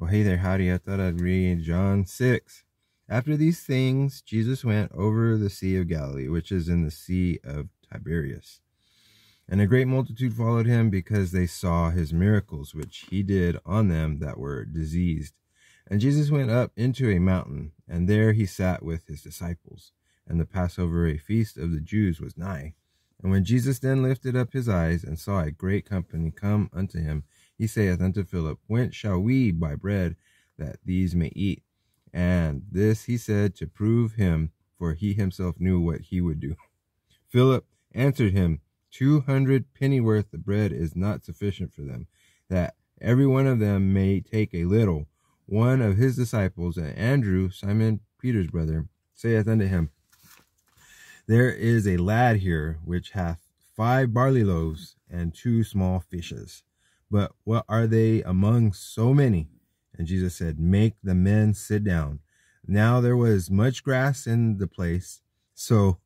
Well, hey there, howdy. I thought I'd read John 6. After these things, Jesus went over the Sea of Galilee, which is in the Sea of Tiberias. And a great multitude followed him because they saw his miracles, which he did on them that were diseased. And Jesus went up into a mountain, and there he sat with his disciples. And the Passover, a feast of the Jews, was nigh. And when Jesus then lifted up his eyes and saw a great company come unto him, he saith unto Philip, Whence shall we buy bread that these may eat? And this he said to prove him, for he himself knew what he would do. Philip answered him, 200 pennyworth of bread is not sufficient for them, that every one of them may take a little. One of his disciples, Andrew, Simon Peter's brother, saith unto him, There is a lad here which hath 5 barley loaves and 2 small fishes. But what are they among so many? And Jesus said, Make the men sit down. Now there was much grass in the place, so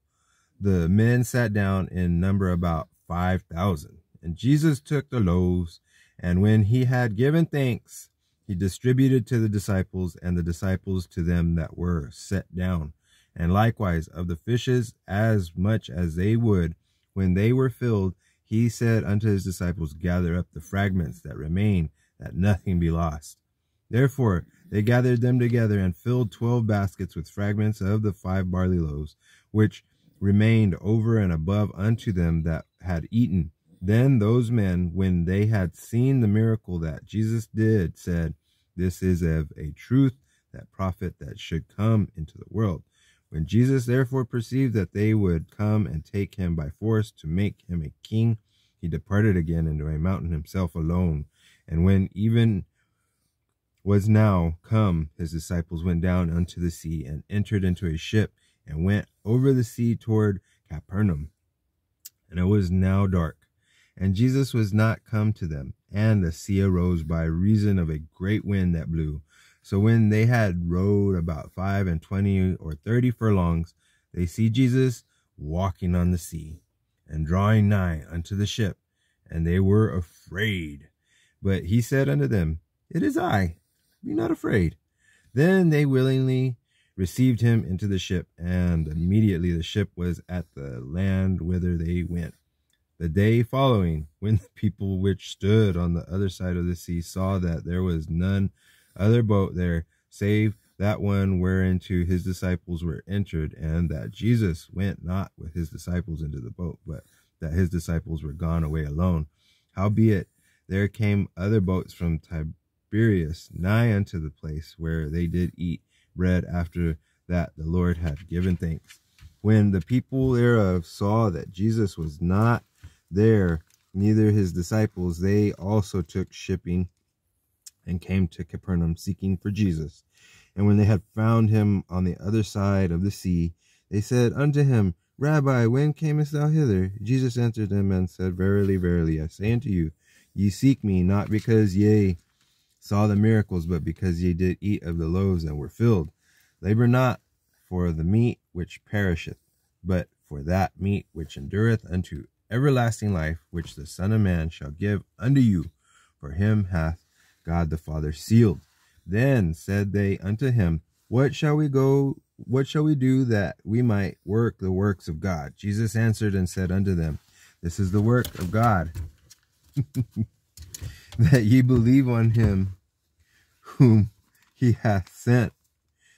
the men sat down in number about 5,000. And Jesus took the loaves, and when he had given thanks, he distributed to the disciples, and the disciples to them that were set down. And likewise of the fishes as much as they would. When they were filled, he said unto his disciples, Gather up the fragments that remain, that nothing be lost. Therefore they gathered them together, and filled 12 baskets with fragments of the 5 barley loaves, which remained over and above unto them that had eaten. Then those men, when they had seen the miracle that Jesus did, said, This is of a truth that prophet that should come into the world. When Jesus therefore perceived that they would come and take him by force to make him a king, he departed again into a mountain himself alone. And when even was now come, his disciples went down unto the sea, and entered into a ship, and went over the sea toward Capernaum. And it was now dark, and Jesus was not come to them, and the sea arose by reason of a great wind that blew. So when they had rowed about 25 or 30 furlongs, they see Jesus walking on the sea, and drawing nigh unto the ship, and they were afraid. But he said unto them, It is I, be not afraid. Then they willingly received him into the ship, and immediately the ship was at the land whither they went. The day following, when the people which stood on the other side of the sea saw that there was none other boat there, save that one whereinto his disciples were entered, and that Jesus went not with his disciples into the boat, but that his disciples were gone away alone. Howbeit there came other boats from Tiberias nigh unto the place where they did eat bread after that the Lord had given thanks. When the people thereof saw that Jesus was not there, neither his disciples, they also took shipping and came to Capernaum, seeking for Jesus. And when they had found him on the other side of the sea, they said unto him, Rabbi, when camest thou hither? Jesus answered them and said, Verily, verily, I say unto you, ye seek me, not because ye saw the miracles, but because ye did eat of the loaves and were filled. Labor not for the meat which perisheth, but for that meat which endureth unto everlasting life, which the Son of Man shall give unto you. For him hath God the Father sealed. Then said they unto him, What shall we do that we might work the works of God? Jesus answered and said unto them, This is the work of God, that ye believe on him whom he hath sent.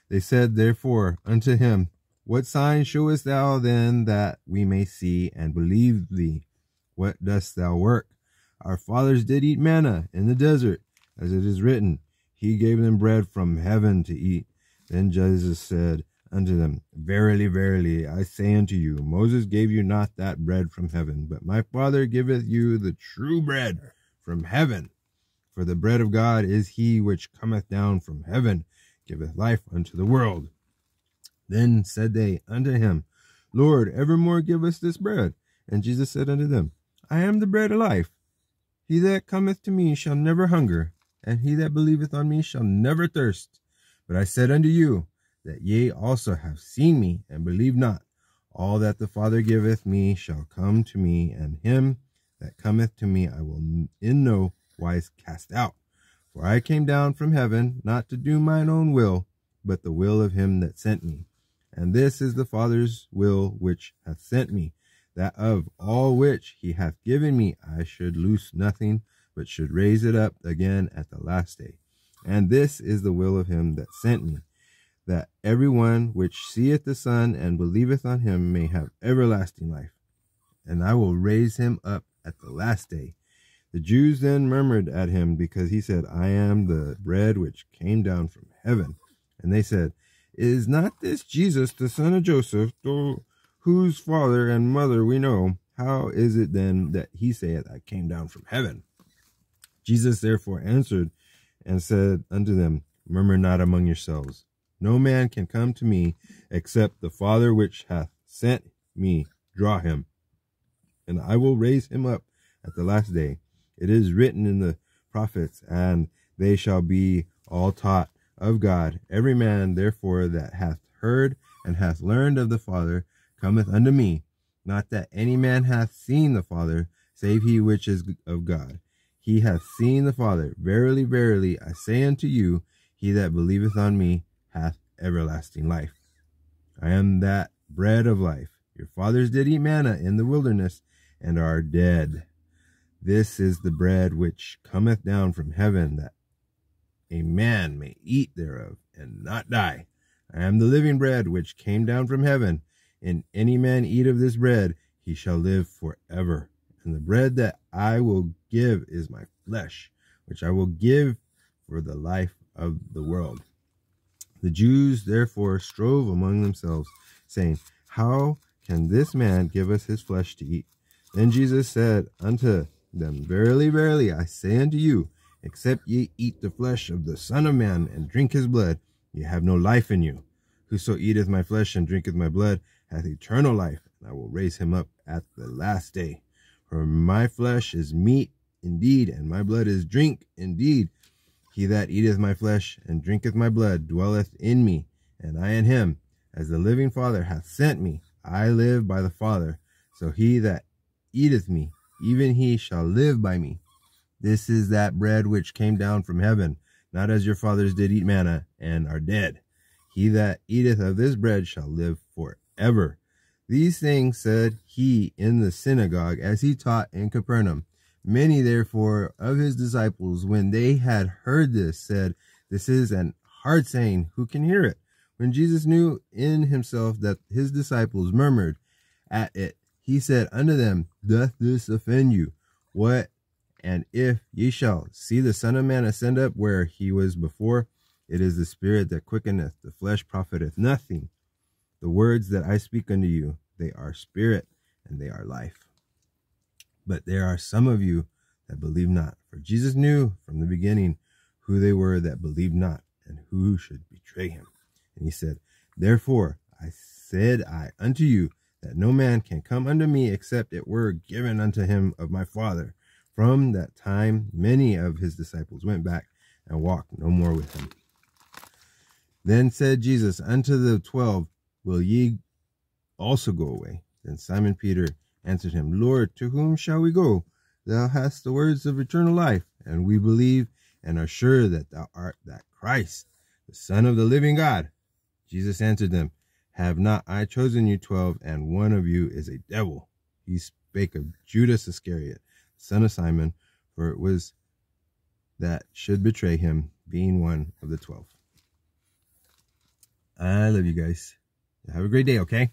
They said therefore unto him, What sign showest thou then, that we may see and believe thee? What dost thou work? Our fathers did eat manna in the desert, as it is written, He gave them bread from heaven to eat. Then Jesus said unto them, Verily, verily, I say unto you, Moses gave you not that bread from heaven, but my Father giveth you the true bread from heaven. For the bread of God is he which cometh down from heaven, giveth life unto the world. Then said they unto him, Lord, evermore give us this bread. And Jesus said unto them, I am the bread of life. He that cometh to me shall never hunger, and he that believeth on me shall never thirst. But I said unto you, that ye also have seen me, and believe not. All that the Father giveth me shall come to me, and him that cometh to me I will in no wise cast out. For I came down from heaven, not to do mine own will, but the will of him that sent me. And this is the Father's will which hath sent me, that of all which he hath given me I should lose nothing, but should raise it up again at the last day. And this is the will of him that sent me, that every one which seeth the Son and believeth on him may have everlasting life. And I will raise him up at the last day. The Jews then murmured at him, because he said, I am the bread which came down from heaven. And they said, Is not this Jesus, the son of Joseph, whose father and mother we know? How is it then that he saith, I came down from heaven? Jesus therefore answered and said unto them, Murmur not among yourselves. No man can come to me, except the Father which hath sent me draw him. And I will raise him up at the last day. It is written in the prophets, and they shall be all taught of God. Every man, therefore, that hath heard and hath learned of the Father cometh unto me. Not that any man hath seen the Father, save he which is of God. He hath seen the Father. Verily, verily, I say unto you, he that believeth on me hath everlasting life. I am that bread of life. Your fathers did eat manna in the wilderness, and are dead. This is the bread which cometh down from heaven, that a man may eat thereof, and not die. I am the living bread which came down from heaven. And any man eat of this bread, he shall live forever. And the bread that I will give is my flesh, which I will give for the life of the world. The Jews therefore strove among themselves, saying, How can this man give us his flesh to eat? Then Jesus said unto them, Verily, verily, I say unto you, except ye eat the flesh of the Son of Man, and drink his blood, ye have no life in you. Whoso eateth my flesh and drinketh my blood hath eternal life, and I will raise him up at the last day. For my flesh is meat indeed, and my blood is drink indeed. He that eateth my flesh and drinketh my blood dwelleth in me, and I in him. As the living Father hath sent me, I live by the Father. So he that eateth me, even he shall live by me. This is that bread which came down from heaven, not as your fathers did eat manna, and are dead. He that eateth of this bread shall live forever. These things said he in the synagogue, as he taught in Capernaum. Many therefore of his disciples, when they had heard this, said, This is an hard saying, who can hear it? When Jesus knew in himself that his disciples murmured at it, he said unto them, Doth this offend you? What? And if ye shall see the Son of Man ascend up where he was before, it is the Spirit that quickeneth, the flesh profiteth nothing. The words that I speak unto you, they are spirit, and they are life. But there are some of you that believe not. For Jesus knew from the beginning who they were that believed not, and who should betray him. And he said, Therefore I said unto you, that no man can come unto me, except it were given unto him of my Father. From that time many of his disciples went back, and walked no more with him. Then said Jesus unto the 12, Will ye also go away? Then Simon Peter answered him, Lord, to whom shall we go? Thou hast the words of eternal life, and we believe and are sure that thou art that Christ, the Son of the living God. Jesus answered them, Have not I chosen you 12, and one of you is a devil? He spake of Judas Iscariot, son of Simon, for it was that should betray him, being one of the 12. I love you guys. Have a great day, okay?